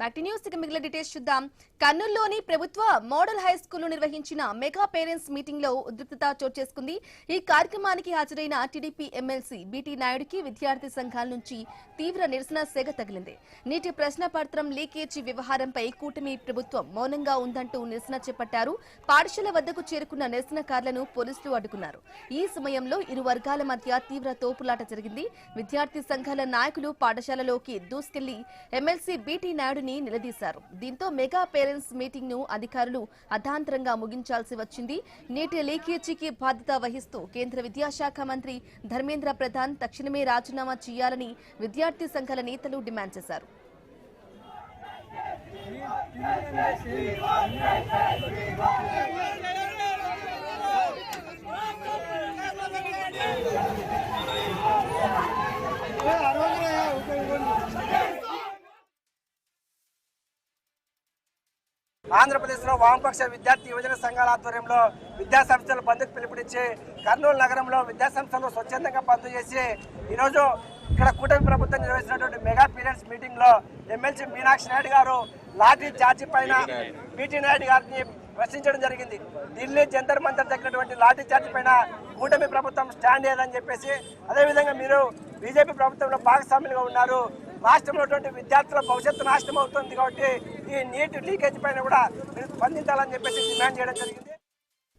Back to news కి మిగిలిన details చూద్దాం. కర్నూలులోని ప్రభుత్వ మోడల్ హై స్కూల్లో నిర్వహించిన మెగా పేరెంట్స్ మీటింగ్ లో ఉద్రిక్తత చోటు చేసుకుంది. ఈ కార్యక్రమానికి హాజరైన టీడీపీ ఎమ్మెల్సీ బీటీ నాయుడుకి విద్యార్థి సంఘాల నుంచి తీవ్ర నిరసన సెగ తగిలింది. నీటి ప్రశ్నపత్రం లీకేజీ వ్యవహారంపై కూటమి ప్రభుత్వం మౌనంగా ఉందంటూ నిరసన చేపట్టారు. పాఠశాల వద్దకు చేరుకున్న నిరసనకారులను పోలీసులు అడ్డుకున్నారు. ఈ సమయంలో ఇరు వర్గాల మధ్య తీవ్ర తోపులాట జరిగింది. విద్యార్థి సంఘాల నాయకులు పాఠశాలలోకి దూసుకెళ్లి ఎమ్మెల్సీ బీటీ నాయుడుని నిలదీశారు. దీంతో మెగా పేరెంట్స్ మీటింగ్ ను అధికారులు అర్ధాంతరంగా ముగించాల్సి వచ్చింది. నీటి లీకేజీకి బాధ్యత వహిస్తూ కేంద్ర విద్యాశాఖ మంత్రి ధర్మేంద్ర ప్రధాన్ తక్షణమే రాజీనామా చేయాలని విద్యార్థి సంఘాల నేతలు డిమాండ్ చేశారు. ఆంధ్రప్రదేశ్లో వామపక్ష విద్యార్థి యువజన సంఘాల ఆధ్వర్యంలో విద్యాసంస్థలు బంద్కు పిలుపునిచ్చి కర్నూలు నగరంలో విద్యాసంస్థలు స్వచ్ఛందంగా బంద్ చేసి ఈరోజు ఇక్కడ కూటమి ప్రభుత్వం నిర్వహించినటువంటి మెగా పేరెంట్స్ మీటింగ్ లో ఎమ్మెల్సీ మీనాక్షి నాయుడు గారు లాఠీ చార్జీ పైన బీటీ నాయుడు గారిని ప్రశ్నించడం జరిగింది. ఢిల్లీ జంతర్ మంతర్ దగ్గరటువంటి లాఠీ చార్జీ పైన కూటమి ప్రభుత్వం స్టాండ్ ఏదని చెప్పేసి, అదేవిధంగా మీరు బీజేపీ ప్రభుత్వంలో భాగస్వాములుగా ఉన్నారు, రాష్ట్రంలో విద్యార్థుల భవిష్యత్తు నాశనం అవుతుంది కాబట్టి ఈ నీటి లీకేజ్ పైన కూడా మీరు స్పందించాలని చెప్పేసి డిమాండ్ చేయడం జరిగింది.